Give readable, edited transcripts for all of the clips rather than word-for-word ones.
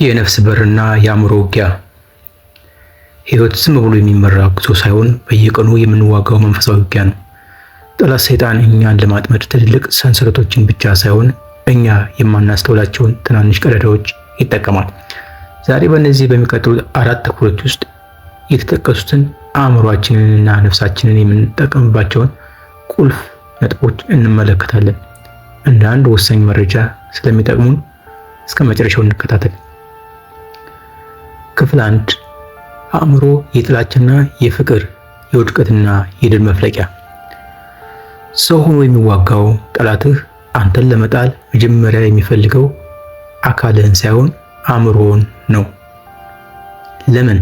የነፍስ በርና የአእምሮ ውጊያ። ህይወት ዝም ብሎ የሚመራ ጉዞ ሳይሆን በየቀኑ የምንዋጋው መንፈሳዊ ውጊያ ነው። ጠላት ሰይጣን እኛን ለማጥመድ ትልልቅ ሰንሰለቶችን ብቻ ሳይሆን እኛ የማናስተውላቸውን ትናንሽ ቀዳዳዎች ይጠቀማል። ዛሬ በእነዚህ በሚቀጥሉት 4 ክፍሎች ውስጥ የተጠቀሱትን አእምሯችንንና ነፍሳችንን የምንጠቀምባቸውን ቁልፍ ነጥቦች እንመለከታለን። እንደ አንድ ወሳኝ መረጃ ስለሚጠቅሙን እስከ መጨረሻው እንከታተል። ክፍል 1 አእምሮ የጥላቻና የፍቅር የውድቀትና የድል መፍለቂያ። ሰው ሆኖ የሚዋጋው ጠላትህ አንተን ለመጣል መጀመሪያ የሚፈልገው አካልህን ሳይሆን አእምሮን ነው። ለምን?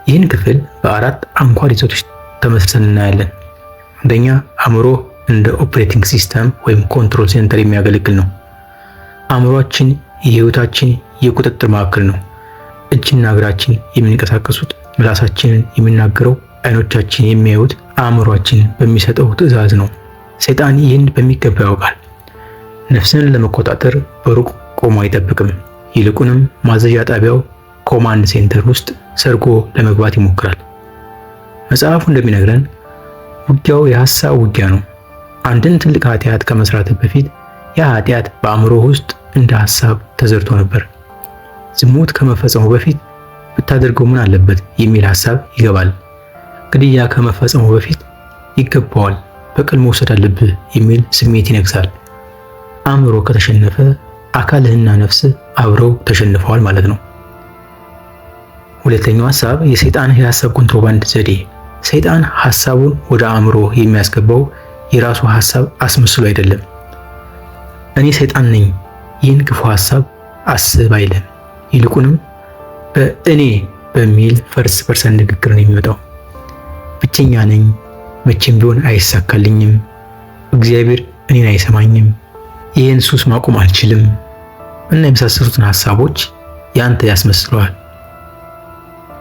ይህን ክፍል በ4 አንኳር ይዘቶች ተመስርተን እናያለን። አንደኛ፣ አእምሮ እንደ ኦፕሬቲንግ ሲስተም ወይም ኮንትሮል ሴንተር የሚያገለግል ነው። አእምሮአችን የህይወታችን የቁጥጥር ማዕከል ነው። እጅና እግራችን የሚንቀሳቀሱት፣ ምላሳችንን የሚናገረው፣ አይኖቻችን የሚያዩት አእምሮአችን በሚሰጠው ትዕዛዝ ነው። ሰይጣን ይህን በሚገባ ያውቃል። ነፍስን ለመቆጣጠር በሩቅ ቆሞ አይጠብቅም። ይልቁንም ማዘዣ ጣቢያው ኮማንድ ሴንተር ውስጥ ሰርጎ ለመግባት ይሞክራል። መጽሐፉ እንደሚነግረን ውጊያው የሐሳብ ውጊያ ነው። አንድን ትልቅ ኃጢአት ከመስራት በፊት ያ ኃጢአት በአእምሮ ውስጥ እንደ ሐሳብ ተዘርቶ ነበር። ዝሙት ከመፈጸሙ በፊት ብታደርገው ምን አለበት የሚል ሐሳብ ይገባል። ግድያ ከመፈጸሙ በፊት ይገባዋል፣ በቀል መውሰድ አለብህ የሚል ስሜት ይነግሳል። አእምሮ ከተሸነፈ አካልህና ነፍስህ አብረው ተሸንፈዋል ማለት ነው። ሁለተኛው ሐሳብ የሰይጣን የሐሳብ ኮንትሮባንድ ዘዴ። ሰይጣን ሐሳቡን ወደ አእምሮ የሚያስገባው የራሱ ሐሳብ አስመስሎ አይደለም። እኔ ሰይጣን ነኝ፣ ይህን ክፉ ሐሳብ አስብ አይልም። ይልቁንም በእኔ በሚል ፈርስ በርሰን ንግግር ነው የሚመጣው። ብቸኛ ነኝ፣ መቼም ቢሆን አይሳካልኝም፣ እግዚአብሔር እኔን አይሰማኝም፣ ይህን ሱስ ማቆም አልችልም እና የመሳሰሉትን ሐሳቦች ያንተ ያስመስለዋል።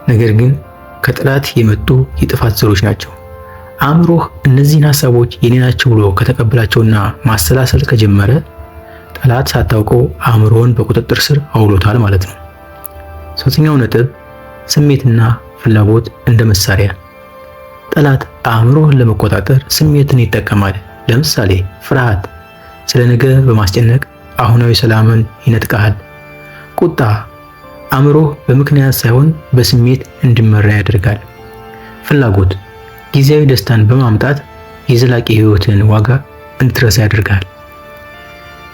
ነገር ግን ከጠላት የመጡ የጥፋት ዘሮች ናቸው። አእምሮህ እነዚህን ሐሳቦች የኔ ናቸው ብሎ ከተቀበላቸውና ማሰላሰል ከጀመረ ጠላት ሳታውቀው አእምሮህን በቁጥጥር ስር አውሎታል ማለት ነው። ሶስተኛው ነጥብ ስሜትና ፍላጎት እንደ መሳሪያ። ጠላት አእምሮህን ለመቆጣጠር ስሜትን ይጠቀማል። ለምሳሌ ፍርሃት፣ ስለ ነገ በማስጨነቅ አሁናዊ ሰላምን ይነጥቃል። ቁጣ፣ አእምሮህ በምክንያት ሳይሆን በስሜት እንዲመራ ያደርጋል። ፍላጎት፣ ጊዜያዊ ደስታን በማምጣት የዘላቂ ህይወትን ዋጋ እንድትረሳ ያደርጋል።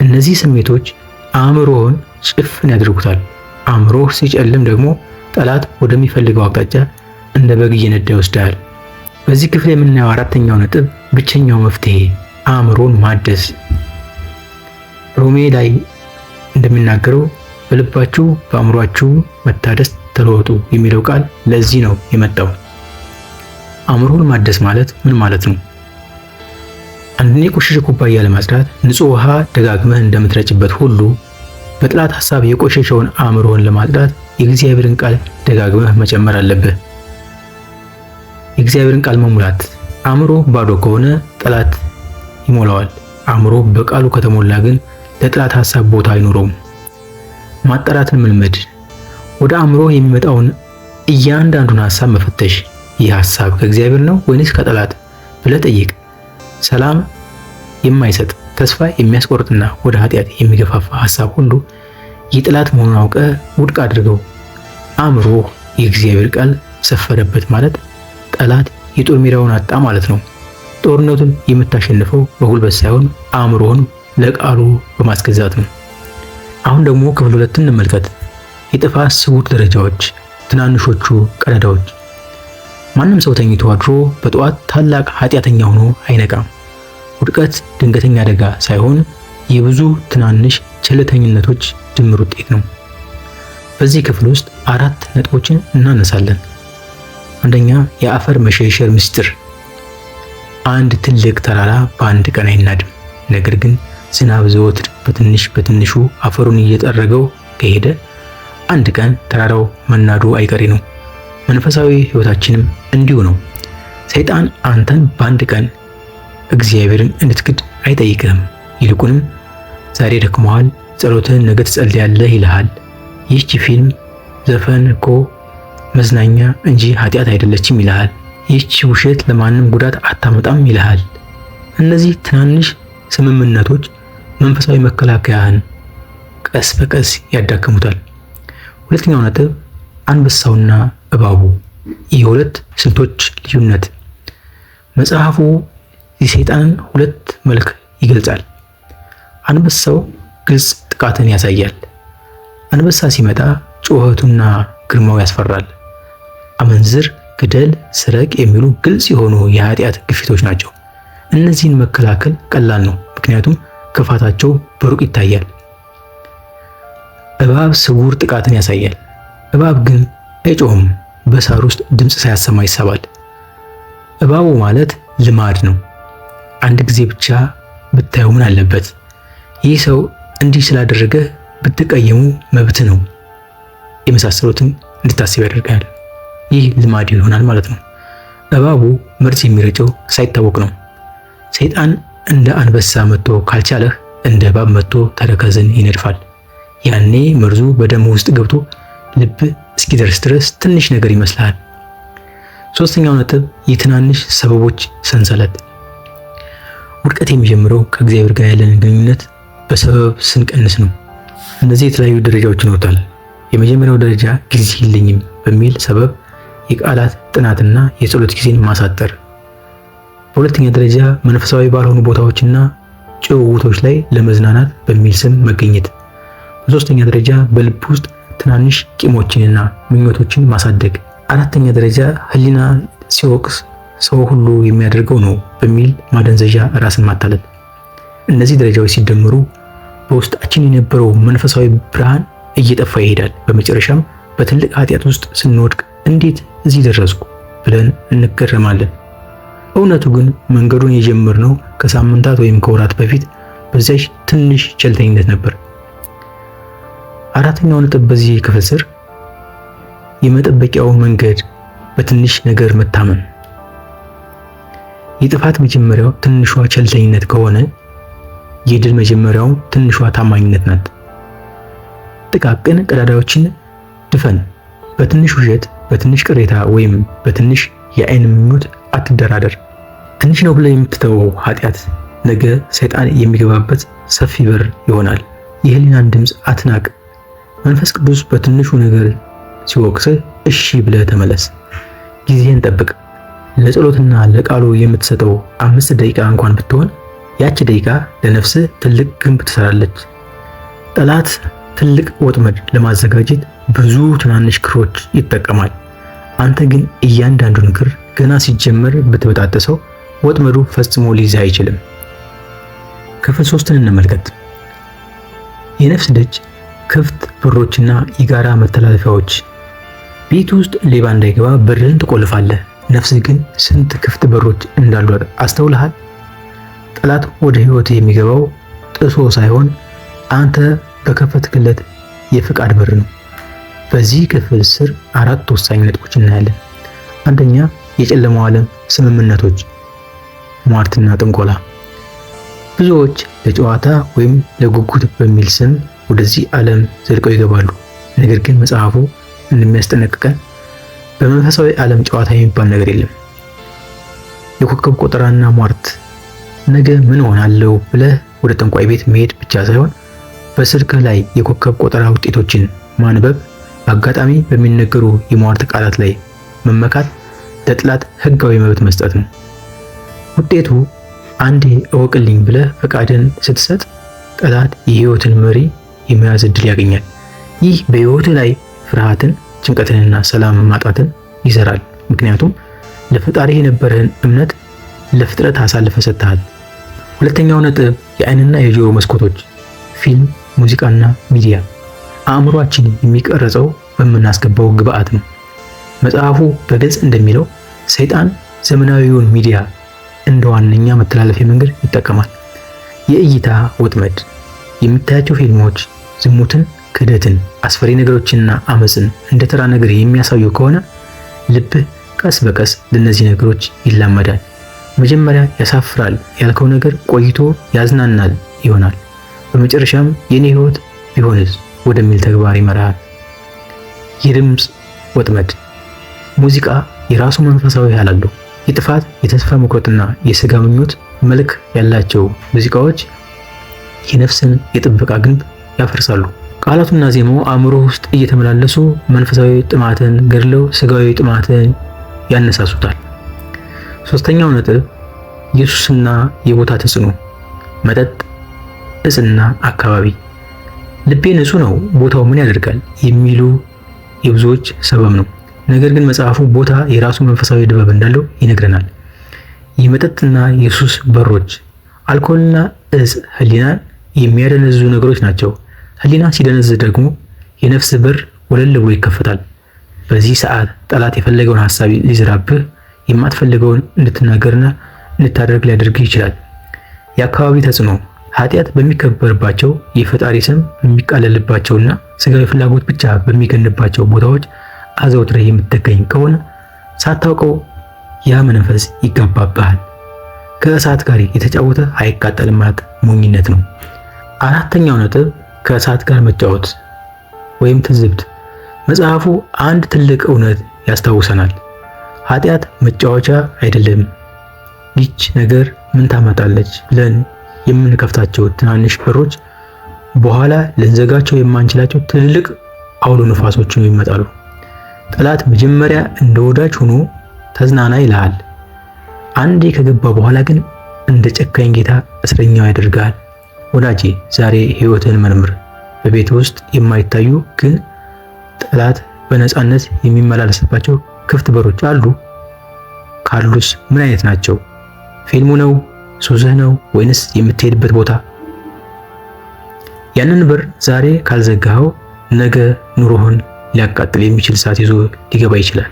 እነዚህ ስሜቶች አእምሮህን ጭፍን ያደርጉታል። አእምሮህ ሲጨልም ደግሞ ጠላት ወደሚፈልገው አቅጣጫ እንደ በግ እየነዳ ይወስዳል። በዚህ ክፍል የምናየው 4ኛው ነጥብ ብቸኛው መፍትሄ አእምሮን ማደስ። ሮሜ ላይ እንደሚናገረው በልባችሁ በአእምሯችሁ መታደስ ተለወጡ የሚለው ቃል ለዚህ ነው የመጣው። አእምሮን ማደስ ማለት ምን ማለት ነው? አንድን የቆሸሸ ኩባያ ለማጽዳት ንጹህ ውሃ ደጋግመህ እንደምትረጭበት ሁሉ በጠላት ሐሳብ የቆሸሸውን አእምሮህን ለማጽዳት የእግዚአብሔርን ቃል ደጋግመህ መጨመር አለብህ። የእግዚአብሔርን ቃል መሙላት። አእምሮ ባዶ ከሆነ ጠላት ይሞላዋል። አእምሮ በቃሉ ከተሞላ ግን ለጠላት ሐሳብ ቦታ አይኖረውም። ማጣራትን መልመድ። ወደ አእምሮ የሚመጣውን እያንዳንዱን ሐሳብ መፈተሽ። ይህ ሐሳብ ከእግዚአብሔር ነው ወይንስ ከጠላት ብለህ ጠይቅ። ሰላም የማይሰጥ ተስፋ የሚያስቆርጥና ወደ ኃጢአት የሚገፋፋ ሐሳብ ሁሉ የጠላት መሆኑን አውቀህ ውድቅ አድርገው። አእምሮ የእግዚአብሔር ቃል ሰፈረበት ማለት ጠላት የጦር ሜዳውን አጣ ማለት ነው። ጦርነቱን የምታሸንፈው በጉልበት ሳይሆን አእምሮህን ለቃሉ በማስገዛት ነው። አሁን ደግሞ ክፍል 2 እንመልከት። የጥፋት ስውር ደረጃዎች፣ ትናንሾቹ ቀዳዳዎች። ማንም ሰው ተኝቶ አድሮ በጠዋት ታላቅ ኃጢአተኛ ሆኖ አይነቃም። ውድቀት ድንገተኛ አደጋ ሳይሆን የብዙ ትናንሽ ቸልተኝነቶች ድምር ውጤት ነው። በዚህ ክፍል ውስጥ 4 ነጥቦችን እናነሳለን። አንደኛ፣ የአፈር መሸርሸር ምስጢር። አንድ ትልቅ ተራራ በአንድ ቀን አይናድም። ነገር ግን ዝናብ ዘወትር በትንሹ አፈሩን እየጠረገው ከሄደ አንድ ቀን ተራራው መናዱ አይቀሬ ነው። መንፈሳዊ ሕይወታችንም እንዲሁ ነው። ሰይጣን አንተን በአንድ ቀን እግዚአብሔርን እንድትክድ አይጠይቅህም። ይልቁንም ዛሬ ደክመዋል፣ ጸሎትህን ነገ ትጸልያለህ ይልሃል። ይህች ፊልም ዘፈን እኮ መዝናኛ እንጂ ኃጢአት አይደለችም ይልሃል። ይህች ውሸት ለማንም ጉዳት አታመጣም ይልሃል። እነዚህ ትናንሽ ስምምነቶች መንፈሳዊ መከላከያህን ቀስ በቀስ ያዳክሙታል። ሁለተኛው ነጥብ አንበሳውና እባቡ፣ የሁለት ስልቶች ልዩነት። መጽሐፉ የሰይጣንን ሁለት መልክ ይገልጻል። አንበሳው ግልጽ ጥቃትን ያሳያል። አንበሳ ሲመጣ ጩኸቱና ግርማው ያስፈራል። አመንዝር፣ ግደል፣ ስረቅ የሚሉ ግልጽ የሆኑ የኃጢአት ግፊቶች ናቸው። እነዚህን መከላከል ቀላል ነው፣ ምክንያቱም ክፋታቸው በሩቅ ይታያል። እባብ ስውር ጥቃትን ያሳያል። እባብ ግን አይጮህም፣ በሳር ውስጥ ድምፅ ሳያሰማ ይሳባል። እባቡ ማለት ልማድ ነው። አንድ ጊዜ ብቻ ብታየው ምን አለበት? ይህ ሰው እንዲህ ስላደረገ ብትቀየሙ መብት ነው የመሳሰሉትን እንድታስብ ያደርጋል። ይህ ልማድ ይሆናል ማለት ነው። እባቡ መርዝ የሚረጨው ሳይታወቅ ነው። ሰይጣን እንደ አንበሳ መጥቶ ካልቻለህ እንደ እባብ መጥቶ ተረከዝን ይነድፋል። ያኔ መርዙ በደም ውስጥ ገብቶ ልብ እስኪደርስ ድረስ ትንሽ ነገር ይመስላል። ሶስተኛው ነጥብ የትናንሽ ሰበቦች ሰንሰለት። ውድቀት የሚጀምረው ከእግዚአብሔር ጋር ያለንን ግንኙነት በሰበብ ስንቀንስ ነው። እነዚህ የተለያዩ ደረጃዎች ይኖሩታል። የመጀመሪያው ደረጃ ጊዜ የለኝም በሚል ሰበብ የቃላት ጥናትና የጸሎት ጊዜን ማሳጠር። በሁለተኛ ደረጃ መንፈሳዊ ባልሆኑ ቦታዎችና ጭውውቶች ላይ ለመዝናናት በሚል ስም መገኘት። በሶስተኛ ደረጃ በልብ ውስጥ ትናንሽ ቂሞችንና ምኞቶችን ማሳደግ። አራተኛ ደረጃ ሕሊና ሲወቅስ ሰው ሁሉ የሚያደርገው ነው በሚል ማደንዘዣ ራስን ማታለል። እነዚህ ደረጃዎች ሲደመሩ በውስጣችን የነበረው መንፈሳዊ ብርሃን እየጠፋ ይሄዳል። በመጨረሻም በትልቅ ኃጢአት ውስጥ ስንወድቅ እንዴት እዚህ ደረስኩ ብለን እንገረማለን። እውነቱ ግን መንገዱን የጀመርነው ከሳምንታት ወይም ከወራት በፊት በዚያች ትንሽ ቸልተኝነት ነበር። አራተኛው ነጥብ በዚህ ክፍል ስር የመጠበቂያው መንገድ በትንሽ ነገር መታመን። የጥፋት መጀመሪያው ትንሿ ቸልተኝነት ከሆነ የድል መጀመሪያው ትንሿ ታማኝነት ናት። ጥቃቅን ቀዳዳዎችን ድፈን። በትንሽ ውሸት፣ በትንሽ ቅሬታ ወይም በትንሽ የአይን ምኞት አትደራደር። ትንሽ ነው ብለህ የምትተወው ኃጢአት ነገ ሰይጣን የሚገባበት ሰፊ በር ይሆናል። የህሊናን ድምፅ አትናቅ። መንፈስ ቅዱስ በትንሹ ነገር ሲወቅስህ እሺ ብለህ ተመለስ። ጊዜህን ጠብቅ። ለጸሎትና ለቃሉ የምትሰጠው 5 ደቂቃ እንኳን ብትሆን ያቺ ደቂቃ ለነፍስህ ትልቅ ግንብ ትሰራለች። ጠላት ትልቅ ወጥመድ ለማዘጋጀት ብዙ ትናንሽ ክሮች ይጠቀማል። አንተ ግን እያንዳንዱን ክር ገና ሲጀመር ብትበጣጠሰው ወጥመዱ ፈጽሞ ሊይዝህ አይችልም። ክፍል 3ን እንመልከት። የነፍስ ደጅ፣ ክፍት በሮችና የጋራ መተላለፊያዎች። ቤት ውስጥ ሌባ እንዳይገባ በርህን ትቆልፋለህ። ነፍስህ ግን ስንት ክፍት በሮች እንዳሏት አስተውለሃል? ጠላት ወደ ህይወት የሚገባው ጥሶ ሳይሆን አንተ በከፈትክለት የፍቃድ በር ነው። በዚህ ክፍል ስር 4 ወሳኝ ነጥቦች እናያለን። አንደኛ፣ የጨለማው ዓለም ስምምነቶች፣ ሟርትና ጥንቆላ። ብዙዎች ለጨዋታ ወይም ለጉጉት በሚል ስም ወደዚህ ዓለም ዘልቀው ይገባሉ። ነገር ግን መጽሐፉ እንደሚያስጠነቅቀን በመንፈሳዊ ዓለም ጨዋታ የሚባል ነገር የለም። የኮከብ ቆጠራና ሟርት። ነገ ምን ሆናለሁ ብለህ ወደ ጠንቋይ ቤት መሄድ ብቻ ሳይሆን በስልክህ ላይ የኮከብ ቆጠራ ውጤቶችን ማንበብ፣ በአጋጣሚ በሚነገሩ የሟርት ቃላት ላይ መመካት ለጠላት ህጋዊ መብት መስጠት ነው። ውጤቱ አንዴ እወቅልኝ ብለህ ፈቃድን ስትሰጥ ጠላት የህይወትን መሪ የመያዝ ዕድል ያገኛል። ይህ በህይወት ላይ ፍርሃትን፣ ጭንቀትንና ሰላም ማጣትን ይዘራል። ምክንያቱም ለፈጣሪ የነበረህን እምነት ለፍጥረት አሳልፈህ ሰጥተሃል። ሁለተኛው ነጥብ የአይንና የጆሮ መስኮቶች፣ ፊልም፣ ሙዚቃና ሚዲያ። አእምሯችን የሚቀረጸው በምናስገባው ግብአት ነው። መጽሐፉ በግልጽ እንደሚለው ሰይጣን ዘመናዊውን ሚዲያ እንደ ዋነኛ መተላለፊያ መንገድ ይጠቀማል። የእይታ ወጥመድ። የምታያቸው ፊልሞች ዝሙትን፣ ክህደትን፣ አስፈሪ ነገሮችንና አመፅን እንደ ተራ ነገር የሚያሳዩ ከሆነ ልብህ ቀስ በቀስ ለነዚህ ነገሮች ይላመዳል። መጀመሪያ ያሳፍራል ያልከው ነገር ቆይቶ ያዝናናል ይሆናል። በመጨረሻም የኔ ህይወት ቢሆንስ ወደሚል ተግባር ይመራል። የድምፅ ወጥመድ። ሙዚቃ የራሱ መንፈሳዊ ኃይል አለው። የጥፋት፣ የተስፋ መቁረጥና የሥጋ ምኞት መልክ ያላቸው ሙዚቃዎች የነፍስን የጥበቃ ግንብ ያፈርሳሉ። ቃላቱና ዜማው አእምሮ ውስጥ እየተመላለሱ መንፈሳዊ ጥማትን ገድለው ሥጋዊ ጥማትን ያነሳሱታል። ሶስተኛው ነጥብ የሱስና የቦታ ተጽዕኖ። መጠጥ፣ እጽና አካባቢ። ልቤ ንጹህ ነው፣ ቦታው ምን ያደርጋል የሚሉ የብዙዎች ሰበብ ነው። ነገር ግን መጽሐፉ ቦታ የራሱ መንፈሳዊ ድባብ እንዳለው ይነግረናል። የመጠጥና የሱስ በሮች። አልኮልና እጽ ህሊናን የሚያደነዝዙ ነገሮች ናቸው። ህሊና ሲደነዝዝ ደግሞ የነፍስ በር ወለል ብሎ ይከፈታል። በዚህ ሰዓት ጠላት የፈለገውን ሐሳብ ሊዘራብህ፣ የማትፈልገውን እንድትናገርና እንድታደርግ ሊያደርግህ ይችላል። የአካባቢ ተጽዕኖ። ኃጢአት በሚከበርባቸው፣ የፈጣሪ ስም በሚቃለልባቸውና ስጋዊ ፍላጎት ብቻ በሚገንባቸው ቦታዎች አዘውትረህ የምትገኝ ከሆነ ሳታውቀው ያ መንፈስ ይጋባብሃል። ከእሳት ጋር የተጫወተ አይቃጠልም ማለት ሞኝነት ነው። አራተኛው ነጥብ ከእሳት ጋር መጫወት ወይም ትዝብት። መጽሐፉ አንድ ትልቅ እውነት ያስታውሰናል። ኃጢአት መጫወቻ አይደለም። ይች ነገር ምን ታመጣለች ብለን የምንከፍታቸው ትናንሽ በሮች በኋላ ልንዘጋቸው የማንችላቸው ትልልቅ አውሎ ነፋሶችን ይመጣሉ። ጠላት መጀመሪያ እንደ ወዳጅ ሆኖ ተዝናና ይልሃል። አንዴ ከገባ በኋላ ግን እንደ ጨካኝ ጌታ እስረኛው ያደርጋል። ወዳጄ ዛሬ ሕይወትን መርምር። በቤት ውስጥ የማይታዩ ግን ጠላት በነፃነት የሚመላለስባቸው ክፍት በሮች አሉ? ካሉስ ምን አይነት ናቸው? ፊልሙ ነው? ሱስህ ነው? ወይንስ የምትሄድበት ቦታ? ያንን በር ዛሬ ካልዘጋኸው ነገ ኑሮህን ሊያቃጥል የሚችል እሳት ይዞ ሊገባ ይችላል።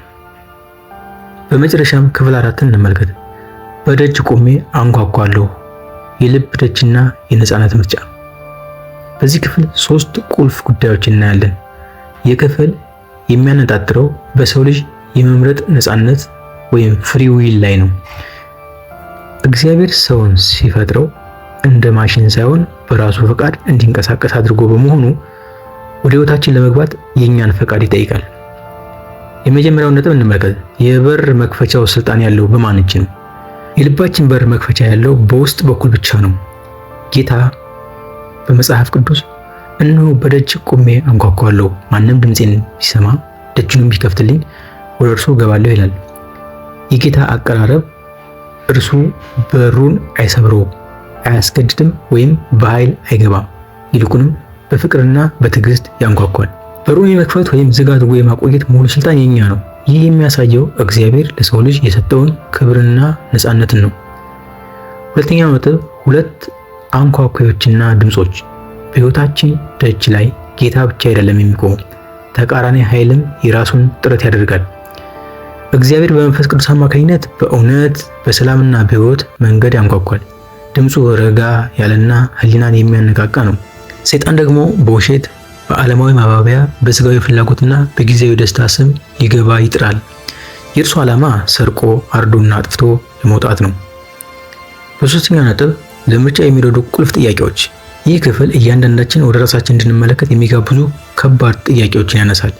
በመጨረሻም ክፍል 4 እንመልከት። በደጅ ቆሜ አንኳኳለሁ። የልብ ደጅና የነፃነት ምርጫ። በዚህ ክፍል 3 ቁልፍ ጉዳዮች እናያለን። የክፍል የሚያነጣጥረው በሰው ልጅ የመምረጥ ነፃነት ወይም ፍሪ ዊል ላይ ነው። እግዚአብሔር ሰውን ሲፈጥረው እንደ ማሽን ሳይሆን በራሱ ፈቃድ እንዲንቀሳቀስ አድርጎ በመሆኑ ወደ ሕይወታችን ለመግባት የኛን ፈቃድ ይጠይቃል። የመጀመሪያውን ነጥብ እንመልከት። የበር መክፈቻው ስልጣን ያለው በማን እጅ ነው? የልባችን በር መክፈቻ ያለው በውስጥ በኩል ብቻ ነው። ጌታ በመጽሐፍ ቅዱስ እነሆ በደጅ ቆሜ አንኳኳለሁ፣ ማንም ድምፄን ቢሰማ ደጁንም ቢከፍትልኝ ወደ እርሱ እገባለሁ ይላል። የጌታ አቀራረብ እርሱ በሩን አይሰብረውም፣ አያስገድድም ወይም በኃይል አይገባም። ይልቁንም በፍቅርና በትዕግስት ያንኳኳል። በሩን የመክፈት ወይም ዝግ አድርጎ የማቆየት ሙሉ ስልጣን የኛ ነው። ይህ የሚያሳየው እግዚአብሔር ለሰው ልጅ የሰጠውን ክብርና ነፃነትን ነው። ሁለተኛው ነጥብ 2 አንኳኳዮችና ድምጾች። በሕይወታችን ደጅ ላይ ጌታ ብቻ አይደለም የሚቆመው፣ ተቃራኒ ኃይልም የራሱን ጥረት ያደርጋል። እግዚአብሔር በመንፈስ ቅዱስ አማካኝነት በእውነት በሰላምና በሕይወት መንገድ ያንኳኳል። ድምፁ ረጋ ያለና ሕሊናን የሚያነቃቃ ነው። ሰይጣን ደግሞ በውሸት፣ በዓለማዊ ማባቢያ፣ በስጋዊ ፍላጎትና በጊዜያዊ ደስታ ስም ሊገባ ይጥራል። የእርሱ ዓላማ ሰርቆ አርዶና አጥፍቶ ለመውጣት ነው። በሶስተኛው ነጥብ ለምርጫ የሚረዱ ቁልፍ ጥያቄዎች። ይህ ክፍል እያንዳንዳችን ወደ ራሳችን እንድንመለከት የሚጋብዙ ከባድ ጥያቄዎችን ያነሳል።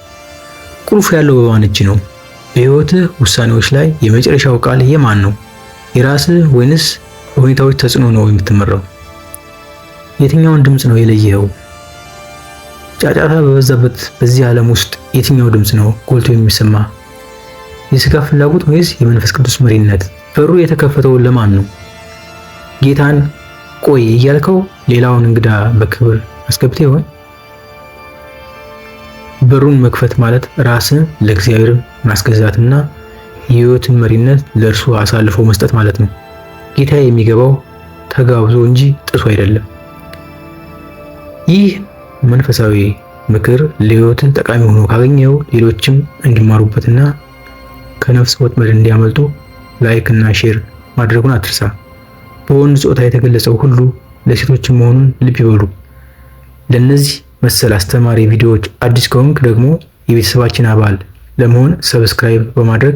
ቁልፉ ያለው በማን እጅ ነው? በሕይወትህ ውሳኔዎች ላይ የመጨረሻው ቃል የማን ነው? የራስህ ወይንስ በሁኔታዎች ተጽዕኖ ነው የምትመራው? የትኛውን ድምፅ ነው የለየኸው? ጫጫታ በበዛበት በዚህ ዓለም ውስጥ የትኛው ድምፅ ነው ጎልቶ የሚሰማ? የሥጋ ፍላጎት ወይስ የመንፈስ ቅዱስ መሪነት? በሩ የተከፈተው ለማን ነው? ጌታን ቆይ እያልከው ሌላውን እንግዳ በክብር አስገብተህ ይሆን? በሩን መክፈት ማለት ራስን ለእግዚአብሔር ማስገዛትና የሕይወትን መሪነት ለእርሱ አሳልፎ መስጠት ማለት ነው። ጌታ የሚገባው ተጋብዞ እንጂ ጥሶ አይደለም። ይህ መንፈሳዊ ምክር ለሕይወትህ ጠቃሚ ሆኖ ካገኘው ሌሎችም እንዲማሩበትና ከነፍስ ወጥመድ እንዲያመልጡ ላይክ እና ሼር ማድረጉን አትርሳ። በወንድ ጾታ የተገለጸው ሁሉ ለሴቶችም መሆኑን ልብ ይበሉ። ለነዚህ መሰል አስተማሪ ቪዲዮዎች አዲስ ከሆንክ ደግሞ የቤተሰባችን አባል ለመሆን ሰብስክራይብ በማድረግ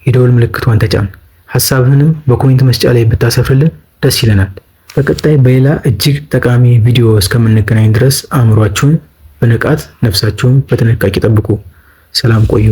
የደወል ምልክቷን ተጫን። ሐሳብህንም በኮሜንት መስጫ ላይ ብታሰፍርልን ደስ ይለናል። በቀጣይ በሌላ እጅግ ጠቃሚ ቪዲዮ እስከምንገናኝ ድረስ አእምሯችሁን በንቃት ነፍሳችሁን በጥንቃቄ ጠብቁ። ሰላም ቆዩ።